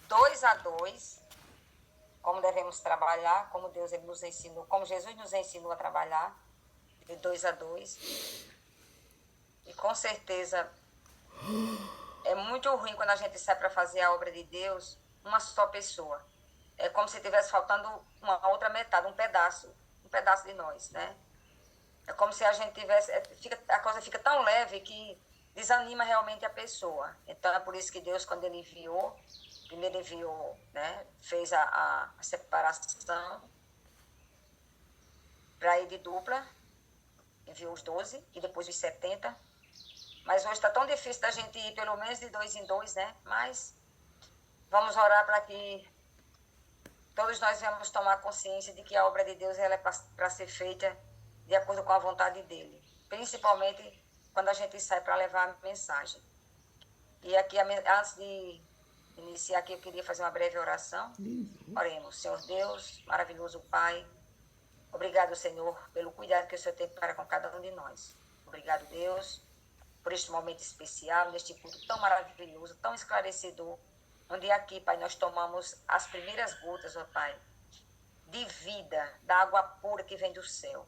2 a 2, como devemos trabalhar, como Deus ele nos ensinou, como Jesus nos ensinou a trabalhar, de 2 a 2. E com certeza é muito ruim quando a gente sai para fazer a obra de Deus, uma só pessoa. É como se estivesse faltando uma outra metade, um pedaço de nós, né? É como se a gente tivesse, a coisa fica tão leve que desanima realmente a pessoa. Então é por isso que Deus, quando ele enviou, primeiro enviou, né, fez a separação para ir de dupla, enviou os 12 e depois os 70. Mas hoje está tão difícil da gente ir pelo menos de 2 em 2, né? Mas vamos orar para que todos nós venhamos tomar consciência de que a obra de Deus ela é para ser feita de acordo com a vontade dele. Principalmente quando a gente sai para levar a mensagem. E aqui, antes de iniciar aqui, eu queria fazer uma breve oração. Oremos. Senhor Deus, maravilhoso Pai, obrigado, Senhor, pelo cuidado que o Senhor tem para com cada um de nós. Obrigado, Deus, por este momento especial, neste culto tão maravilhoso, tão esclarecedor, onde aqui, Pai, nós tomamos as primeiras gotas, ó Pai, de vida, da água pura que vem do céu.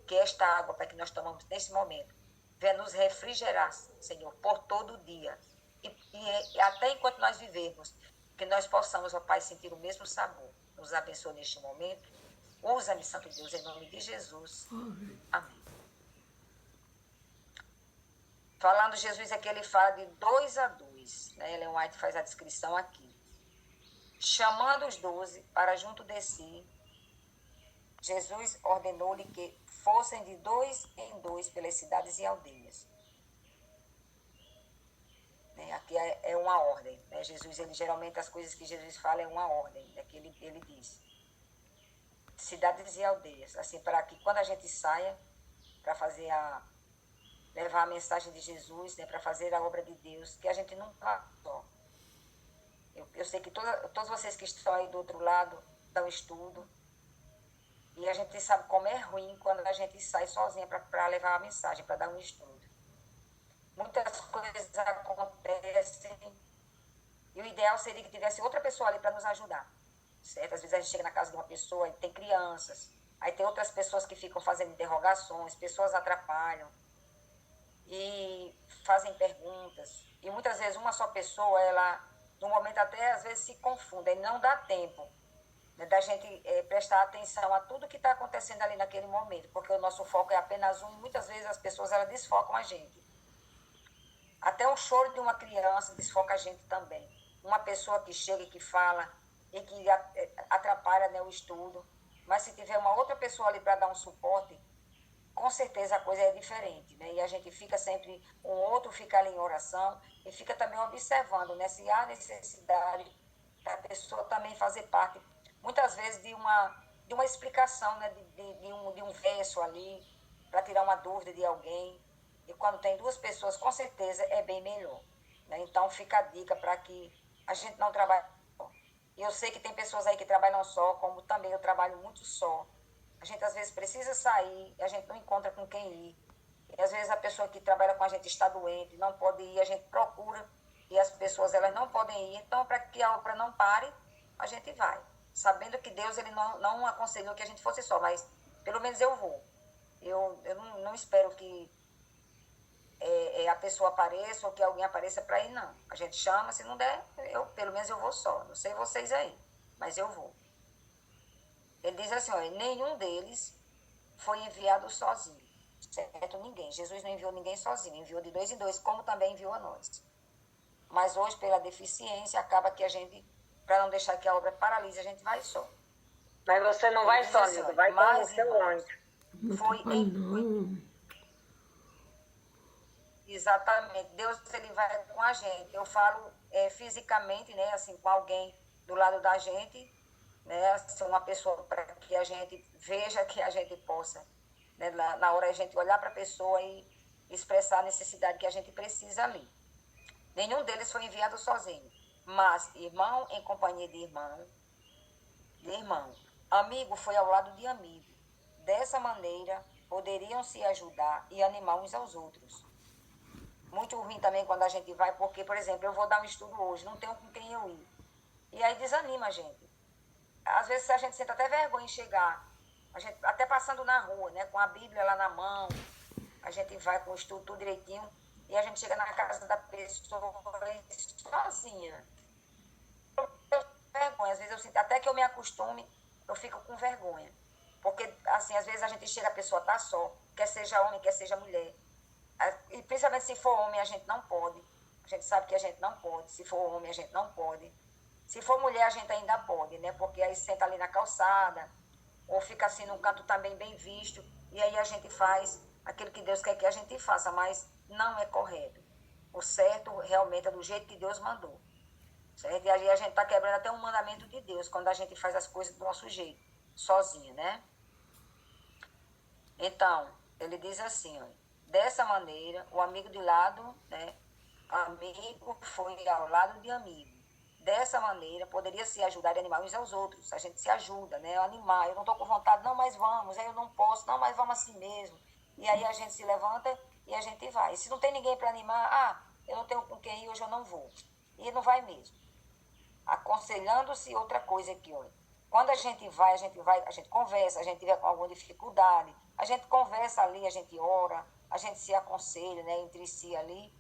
Que esta água, Pai, que nós tomamos nesse momento, venha nos refrigerar, Senhor, por todo o dia. E até enquanto nós vivermos, que nós possamos, ó Pai, sentir o mesmo sabor. Nos abençoe neste momento. Usa-me, Santo Deus, em nome de Jesus. Amém. Falando Jesus aqui, ele fala de 2 a 2. Né? Ellen White faz a descrição aqui. Chamando os 12 para junto de si, Jesus ordenou-lhe que fossem de 2 em 2 pelas cidades e aldeias. Aqui é uma ordem. Né? Jesus, ele, geralmente as coisas que Jesus fala é uma ordem, né? Que ele diz. Cidades e aldeias. Assim, para que quando a gente saia para fazer levar a mensagem de Jesus, né? Para fazer a obra de Deus, que a gente não vá só. Eu sei que todos vocês que estão aí do outro lado dão estudo. E a gente sabe como é ruim quando a gente sai sozinha para levar a mensagem, para dar um estudo. Muitas coisas acontecem e o ideal seria que tivesse outra pessoa ali para nos ajudar, certo? Às vezes a gente chega na casa de uma pessoa e tem crianças, aí tem outras pessoas que ficam fazendo interrogações, pessoas atrapalham e fazem perguntas. E muitas vezes uma só pessoa, ela, no momento até às vezes se confunde e não dá tempo, né, da gente prestar atenção a tudo que está acontecendo ali naquele momento, porque o nosso foco é apenas um e muitas vezes as pessoas elas desfocam a gente. Até o choro de uma criança desfoca a gente também. Uma pessoa que chega e que fala e que atrapalha, né, o estudo. Mas se tiver uma outra pessoa ali para dar um suporte, com certeza a coisa é diferente. Né? E a gente fica sempre, um outro fica ali em oração e fica também observando, né, se há necessidade da pessoa também fazer parte, muitas vezes, de uma explicação, né, de um verso ali, para tirar uma dúvida de alguém. E quando tem duas pessoas, com certeza é bem melhor. Né? Então fica a dica para que a gente não trabalhe só. E eu sei que tem pessoas aí que trabalham só, como também eu trabalho muito só. A gente às vezes precisa sair e a gente não encontra com quem ir. E às vezes a pessoa que trabalha com a gente está doente, não pode ir, a gente procura e as pessoas elas não podem ir. Então, para que a obra não pare, a gente vai. Sabendo que Deus ele não aconselhou que a gente fosse só, mas pelo menos eu vou. Eu não espero que a pessoa apareça ou que alguém apareça para ir, não. A gente chama, se não der, pelo menos eu vou só. Não sei vocês aí, mas eu vou. Ele diz assim, olha, nenhum deles foi enviado sozinho, certo? Ninguém. Jesus não enviou ninguém sozinho, enviou de 2 em 2, como também enviou a nós. Mas hoje, pela deficiência, acaba que a gente, para não deixar que a obra paralise, a gente vai só. Mas você não vai só, amigo, vai com o seu anjo. Foi Exatamente. Deus ele vai com a gente. Eu falo fisicamente, né, assim, com alguém do lado da gente, né, assim, uma pessoa para que a gente veja, que a gente possa, né, na hora a gente olhar para a pessoa e expressar a necessidade que a gente precisa ali. Nenhum deles foi enviado sozinho, mas irmão em companhia de irmão, amigo foi ao lado de amigo. Dessa maneira, poderiam se ajudar e animar uns aos outros. Muito ruim também quando a gente vai, porque, por exemplo, eu vou dar um estudo hoje, não tenho com quem eu ir. E aí desanima a gente. Às vezes a gente sente até vergonha em chegar, a gente, até passando na rua, né, com a Bíblia lá na mão, a gente vai com o estudo tudo direitinho, e a gente chega na casa da pessoa sozinha. Vergonha, às vezes eu sinto, até que eu me acostume, eu fico com vergonha. Porque, assim, às vezes a gente chega, a pessoa tá só, quer seja homem, quer seja mulher. E principalmente se for homem, a gente não pode. A gente sabe que a gente não pode. Se for homem, a gente não pode. Se for mulher, a gente ainda pode, né? Porque aí senta ali na calçada, ou fica assim num canto também bem visto, e aí a gente faz aquilo que Deus quer que a gente faça, mas não é correto. O certo realmente é do jeito que Deus mandou. Certo? E aí a gente está quebrando até um mandamento de Deus, quando a gente faz as coisas do nosso jeito, sozinho, né? Então, ele diz assim, ó, dessa maneira, o amigo de lado, né? Amigo foi ao lado de amigo. Dessa maneira, poderia se ajudar e animar uns aos outros. A gente se ajuda, né? Animar, eu não estou com vontade, não, mas vamos. Aí eu não posso, não, mas vamos assim mesmo. E aí a gente se levanta e a gente vai. E se não tem ninguém para animar, eu não tenho com quem ir, hoje eu não vou. E não vai mesmo. Aconselhando-se outra coisa aqui, olha. Quando a gente vai, a gente conversa, a gente tiver com alguma dificuldade, a gente conversa ali, a gente ora, a gente se aconselha, né, entre si ali,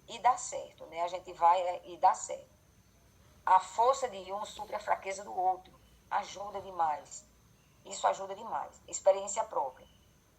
e dá certo, né? A gente vai e dá certo. A força de um supre a fraqueza do outro. Ajuda demais. Isso ajuda demais. Experiência própria.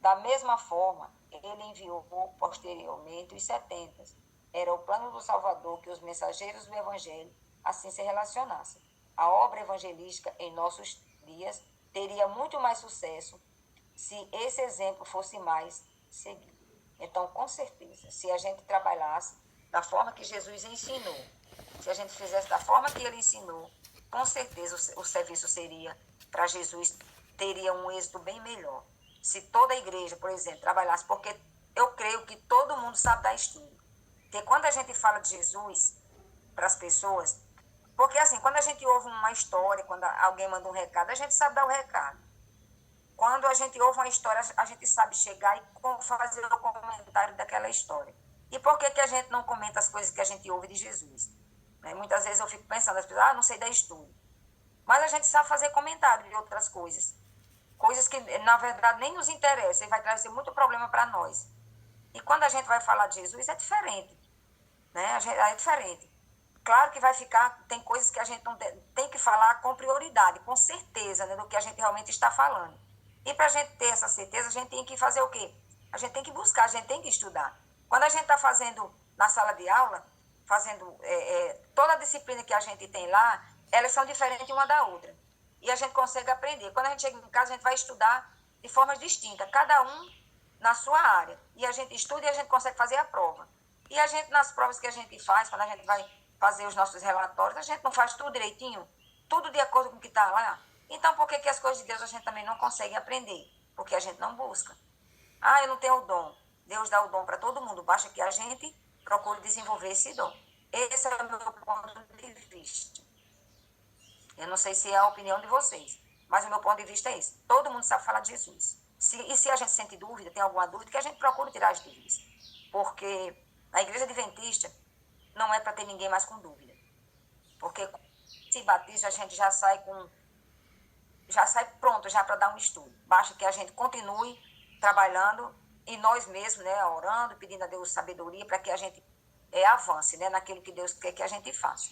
Da mesma forma, ele enviou posteriormente os 70. Era o plano do Salvador que os mensageiros do Evangelho assim se relacionassem. A obra evangelística em nossos dias teria muito mais sucesso se esse exemplo fosse mais seguido. Então, com certeza, se a gente trabalhasse da forma que Jesus ensinou, se a gente fizesse da forma que ele ensinou, com certeza o serviço seria, para Jesus, teria um êxito bem melhor. Se toda a igreja, por exemplo, trabalhasse, porque eu creio que todo mundo sabe dar estudo. Porque quando a gente fala de Jesus para as pessoas, porque assim, quando a gente ouve uma história, quando alguém manda um recado, a gente sabe dar o recado. Quando a gente ouve uma história, a gente sabe chegar e fazer o comentário daquela história. E por que a gente não comenta as coisas que a gente ouve de Jesus? Muitas vezes eu fico pensando, as pessoas, não sei dar estudo. Mas a gente sabe fazer comentário de outras coisas. Coisas que, na verdade, nem nos interessam e vai trazer muito problema para nós. E quando a gente vai falar de Jesus, é diferente. Né? É diferente. Claro que vai ficar, tem coisas que a gente não tem que falar com prioridade, com certeza, né, do que a gente realmente está falando. E para a gente ter essa certeza, a gente tem que fazer o quê? A gente tem que buscar, a gente tem que estudar. Quando a gente está fazendo na sala de aula, fazendo toda a disciplina que a gente tem lá, elas são diferentes uma da outra. E a gente consegue aprender. Quando a gente chega em casa, a gente vai estudar de formas distintas, cada um na sua área. E a gente estuda e a gente consegue fazer a prova. E a gente, nas provas que a gente faz, quando a gente vai fazer os nossos relatórios, a gente não faz tudo direitinho, tudo de acordo com o que está lá. Então, por que as coisas de Deus a gente também não consegue aprender? Porque a gente não busca. Eu não tenho o dom. Deus dá o dom para todo mundo, basta que a gente procure desenvolver esse dom. Esse é o meu ponto de vista. Eu não sei se é a opinião de vocês, mas o meu ponto de vista é esse. Todo mundo sabe falar de Jesus. E se a gente sente dúvida, tem alguma dúvida, que a gente procure tirar as dúvidas. Porque a igreja adventista não é para ter ninguém mais com dúvida. Porque se batiza, a gente já sai pronto já para dar um estudo. Basta que a gente continue trabalhando e nós mesmos, né, orando, pedindo a Deus sabedoria para que a gente avance, né, naquilo que Deus quer que a gente faça.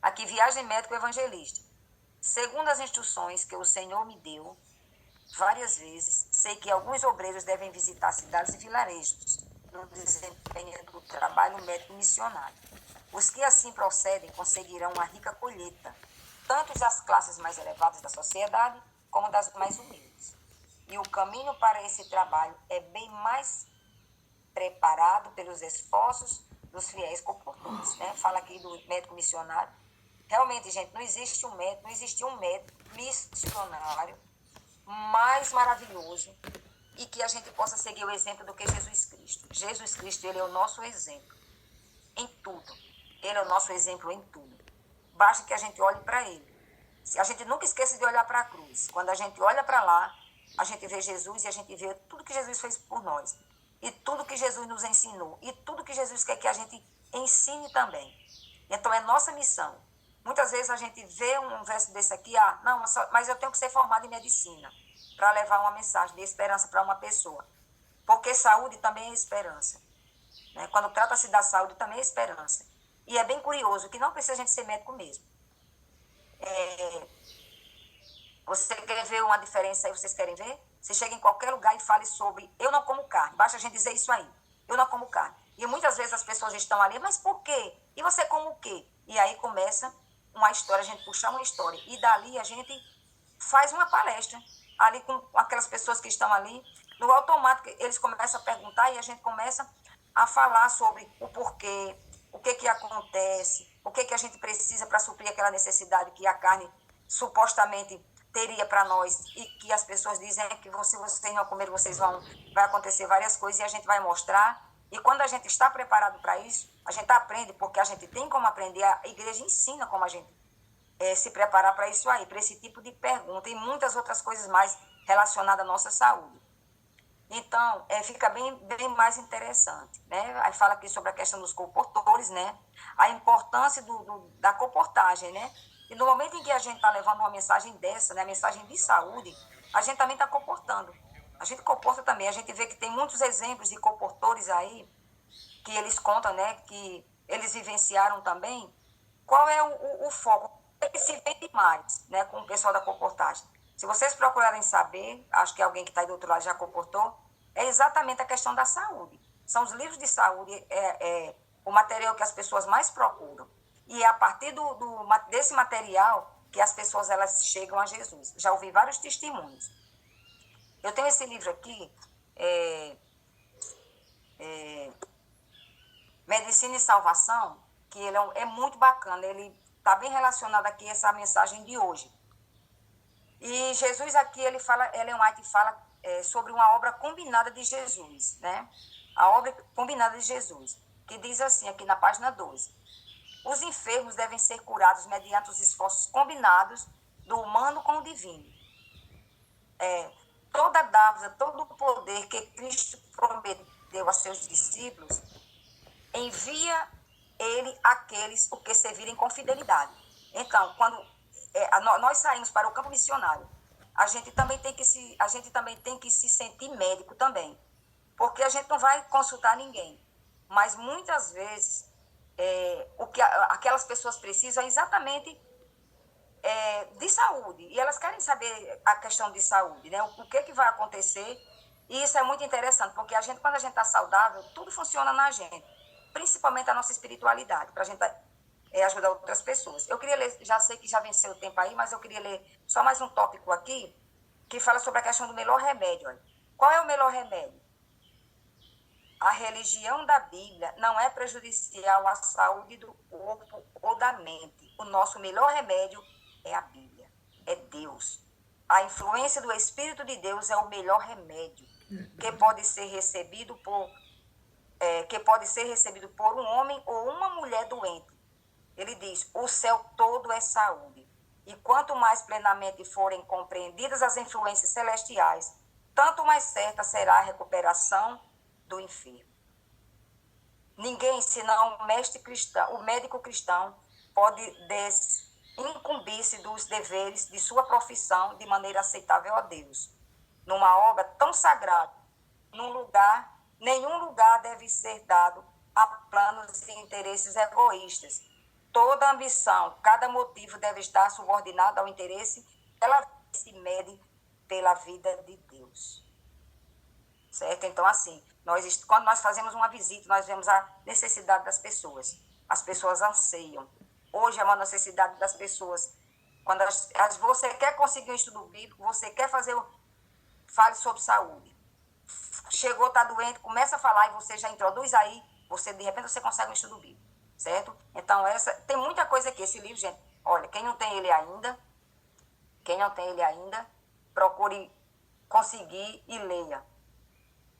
Aqui, viagem médico evangelista. Segundo as instruções que o Senhor me deu, várias vezes, sei que alguns obreiros devem visitar cidades e vilarejos no desempenho do trabalho médico missionário. Os que assim procedem conseguirão uma rica colheita, tanto das classes mais elevadas da sociedade, como das mais humildes. E o caminho para esse trabalho é bem mais preparado pelos esforços dos fiéis comportores. Né? Fala aqui do médico missionário. Realmente, gente, não existe um médico missionário mais maravilhoso e que a gente possa seguir o exemplo do que Jesus Cristo. Jesus Cristo, ele é o nosso exemplo em tudo. Ele é o nosso exemplo em tudo. Basta que a gente olhe para ele. Se a gente nunca esqueça de olhar para a cruz. Quando a gente olha para lá, a gente vê Jesus e a gente vê tudo que Jesus fez por nós. e tudo que Jesus nos ensinou, e tudo que Jesus quer que a gente ensine também. Então, é nossa missão. Muitas vezes a gente vê um verso desse aqui, não, mas eu tenho que ser formado em medicina para levar uma mensagem de esperança para uma pessoa. Porque saúde também é esperança. Né? Quando trata-se da saúde, também é esperança. E é bem curioso que não precisa a gente ser médico mesmo. Você quer ver uma diferença aí? Vocês querem ver? Você chega em qualquer lugar e fale sobre eu não como carne. Basta a gente dizer isso aí. Eu não como carne. E muitas vezes as pessoas estão ali, mas por quê? E você come o quê? E aí começa uma história, a gente puxa uma história. E dali a gente faz uma palestra. Ali com aquelas pessoas que estão ali, no automático eles começam a perguntar e a gente começa a falar sobre o porquê, o que acontece, o que a gente precisa para suprir aquela necessidade que a carne supostamente teria para nós e que as pessoas dizem que se vocês não comerem, vai acontecer várias coisas e a gente vai mostrar. E quando a gente está preparado para isso, a gente aprende, porque a gente tem como aprender, a igreja ensina como a gente se preparar para isso aí, para esse tipo de pergunta e muitas outras coisas mais relacionadas à nossa saúde. Então, fica bem mais interessante, né? Aí fala aqui sobre a questão dos comportores, né? A importância da comportagem, né? E no momento em que a gente está levando uma mensagem dessa, né? Mensagem de saúde, a gente também está comportando. A gente comporta também. A gente vê que tem muitos exemplos de comportores aí, que eles contam, né? Que eles vivenciaram também. Qual é o foco? É que se vende mais, né? Com o pessoal da comportagem. Se vocês procurarem saber, acho que alguém que está aí do outro lado já comportou, é exatamente a questão da saúde. São os livros de saúde, o material que as pessoas mais procuram. E é a partir desse material que as pessoas elas chegam a Jesus. Já ouvi vários testemunhos. Eu tenho esse livro aqui, Medicina e Salvação, que ele é muito bacana. Ele está bem relacionado aqui a essa mensagem de hoje. E Jesus aqui, Ellen White fala sobre uma obra combinada de Jesus, né? A obra combinada de Jesus, que diz assim, aqui na página 12. Os enfermos devem ser curados mediante os esforços combinados do humano com o divino. Toda dádiva, todo o poder que Cristo prometeu a seus discípulos, envia ele àqueles o que servirem com fidelidade. Então, quando nós saímos para o campo missionário, a gente também tem que se sentir médico também, porque a gente não vai consultar ninguém, mas muitas vezes o que aquelas pessoas precisam é exatamente de saúde, e elas querem saber a questão de saúde, né? O que vai acontecer, e isso é muito interessante, porque quando a gente está saudável, tudo funciona na gente, principalmente a nossa espiritualidade, para a gente ajudar outras pessoas. Eu queria ler, já sei que já venceu o tempo aí, mas eu queria ler só mais um tópico aqui, que fala sobre a questão do melhor remédio. Olha. Qual é o melhor remédio? A religião da Bíblia não é prejudicial à saúde do corpo ou da mente. O nosso melhor remédio é a Bíblia, é Deus. A influência do Espírito de Deus é o melhor remédio que pode ser recebido por um homem ou uma mulher doente. Ele diz, o céu todo é saúde. E quanto mais plenamente forem compreendidas as influências celestiais, tanto mais certa será a recuperação do enfermo. Ninguém, senão o médico cristão, pode incumbir-se dos deveres de sua profissão de maneira aceitável a Deus. Numa obra tão sagrada, nenhum lugar deve ser dado a planos e interesses egoístas. Toda ambição, cada motivo deve estar subordinado ao interesse, ela se mede pela vida de Deus. Certo? Então, assim, quando nós fazemos uma visita, nós vemos a necessidade das pessoas. As pessoas anseiam. Hoje é uma necessidade das pessoas. Quando você quer conseguir um estudo bíblico, você quer fale sobre saúde. Chegou, está doente, começa a falar e você já introduz aí, de repente você consegue um estudo bíblico. Certo? Então, tem muita coisa aqui. Esse livro, gente, olha, quem não tem ele ainda, procure conseguir e leia.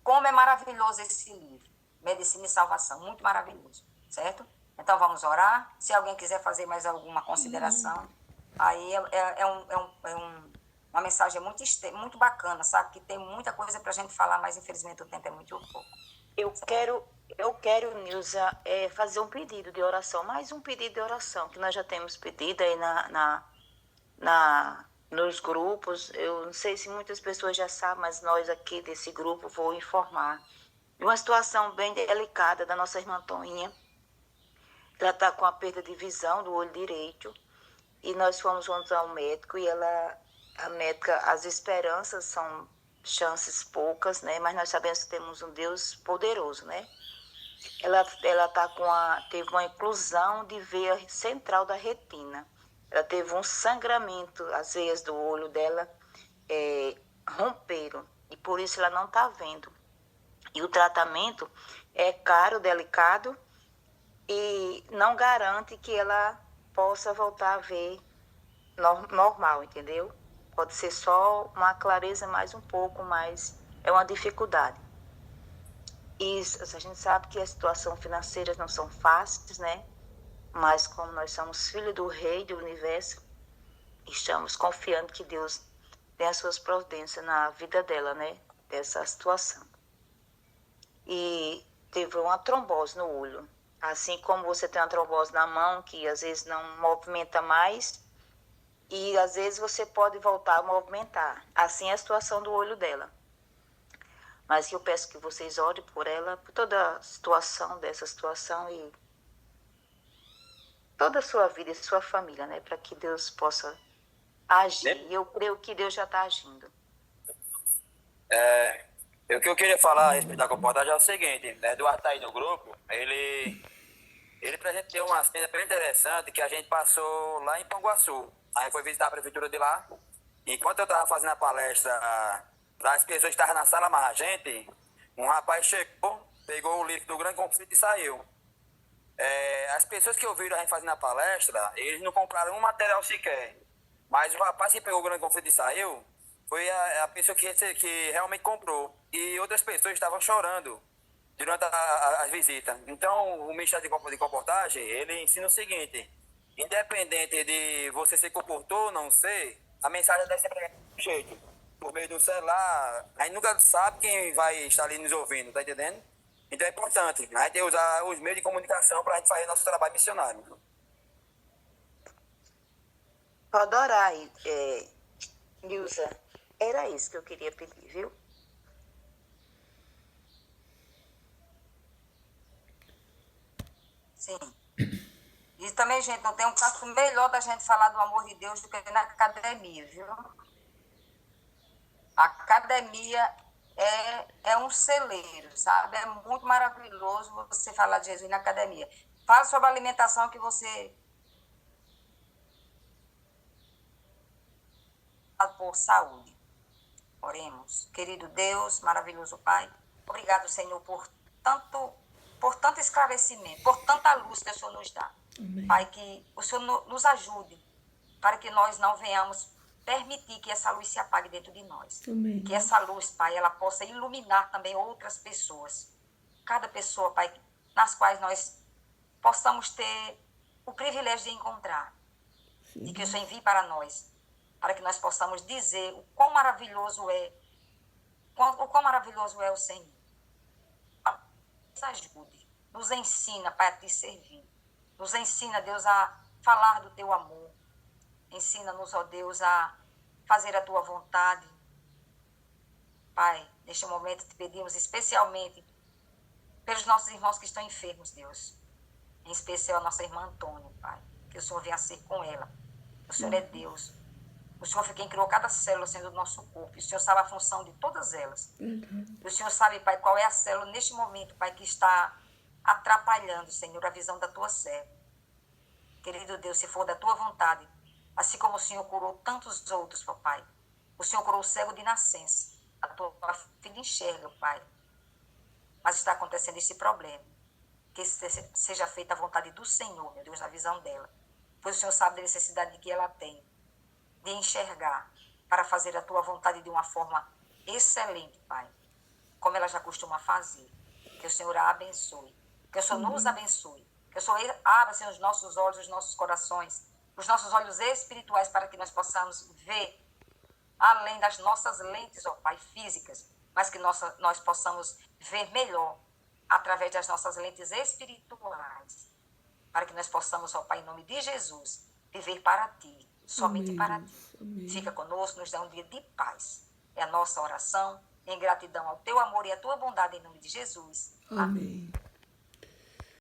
Como é maravilhoso esse livro, Medicina e Salvação, muito maravilhoso, certo? Então, vamos orar. Se alguém quiser fazer mais alguma consideração, aí uma mensagem muito bacana, sabe? Que tem muita coisa para a gente falar, mas infelizmente o tempo é muito pouco. Eu quero, Nilza, fazer um pedido de oração, mais um pedido de oração, que nós já temos pedido aí nos grupos. Eu não sei se muitas pessoas já sabem, mas nós aqui desse grupo vou informar. Uma situação bem delicada da nossa irmã Toinha. Ela está com a perda de visão do olho direito e nós fomos juntos ao médico e a médica, as esperanças são chances poucas, né? Mas nós sabemos que temos um Deus poderoso, né? Ela teve uma inclusão de veia central da retina. Ela teve um sangramento, as veias do olho dela romperam e por isso ela não está vendo. E o tratamento é caro, delicado e não garante que ela possa voltar a ver normal, entendeu? Pode ser só uma clareza mais um pouco, mas é uma dificuldade. E a gente sabe que as situações financeiras não são fáceis, né? Mas como nós somos filhos do Rei do Universo, estamos confiando que Deus tem as suas providências na vida dela, né? Dessa situação. E teve uma trombose no olho. Assim como você tem uma trombose na mão, que às vezes não movimenta mais, e às vezes você pode voltar a movimentar. Assim é a situação do olho dela. Mas eu peço que vocês orem por ela, por toda a situação dessa situação e toda a sua vida e sua família, né? Para que Deus possa agir. E eu creio que Deus já está agindo. O que eu queria falar a respeito da comportagem é o seguinte, né? Eduardo está aí no grupo, ele presenteou uma cena bem interessante que a gente passou lá em Panguaçu. Aí foi visitar a prefeitura de lá. Enquanto eu estava fazendo a palestra para as pessoas que estavam na sala mais a gente, um rapaz chegou, pegou o livro do Grande Conflito e saiu. As pessoas que ouviram a gente fazendo a palestra, eles não compraram um material sequer. Mas o rapaz que pegou o Grande Conflito e saiu foi a pessoa que realmente comprou. E outras pessoas estavam chorando durante a visita. Então, o Ministério de Comportagem, ele ensina o seguinte: independente de você ser comportor ou não ser, a mensagem deve ser do jeito. Por meio do celular, a gente nunca sabe quem vai estar ali nos ouvindo, tá entendendo? Então é importante a gente usar os meios de comunicação para a gente fazer nosso trabalho missionário. Pode orar aí, Nilza. Era isso que eu queria pedir, viu? Sim. E também, gente, não tem um canto melhor da gente falar do amor de Deus do que na academia, viu? A academia é um celeiro, sabe? É muito maravilhoso você falar de Jesus na academia. Fala sobre a alimentação que você... por saúde. Oremos. Querido Deus, maravilhoso Pai, obrigado, Senhor, por tanto esclarecimento, por tanta luz que o Senhor nos dá. Amém. Pai, que o Senhor nos ajude para que nós não venhamos permitir que essa luz se apague dentro de nós. Amém. Que essa luz, Pai, ela possa iluminar também outras pessoas. Cada pessoa, Pai, nas quais nós possamos ter o privilégio de encontrar. Sim. E que o Senhor envie para nós, para que nós possamos dizer o quão maravilhoso é o Senhor. Nos ajude, nos ensina, Pai, a te servir. Nos ensina, Deus, a falar do teu amor. Ensina-nos, ó Deus, a fazer a tua vontade. Pai, neste momento te pedimos especialmente pelos nossos irmãos que estão enfermos, Deus. Em especial a nossa irmã Antônia, Pai. Que o Senhor venha ser com ela. O Senhor é Deus. O Senhor foi quem criou cada célula sendo do nosso corpo. E o Senhor sabe a função de todas elas. E o Senhor sabe, Pai, qual é a célula neste momento, Pai, que está atrapalhando, Senhor, a visão da tua serva. Querido Deus, se for da tua vontade, assim como o Senhor curou tantos outros, Pai. O Senhor curou o cego de nascença. A tua filha enxerga, Pai. Mas está acontecendo esse problema. Que seja feita a vontade do Senhor, meu Deus, na visão dela. Pois o Senhor sabe da necessidade que ela tem de enxergar para fazer a tua vontade de uma forma excelente, Pai. Como ela já costuma fazer. Que o Senhor a abençoe. Que o Senhor nos abençoe. Que o Senhor abra, Senhor, os nossos olhos, os nossos corações, os nossos olhos espirituais para que nós possamos ver além das nossas lentes, ó Pai, físicas, mas que nós possamos ver melhor através das nossas lentes espirituais, para que nós possamos, ó Pai, em nome de Jesus, viver para Ti, somente para Ti. Amém. Fica conosco, nos dá um dia de paz. É a nossa oração, em gratidão ao Teu amor e à Tua bondade, em nome de Jesus. Amém.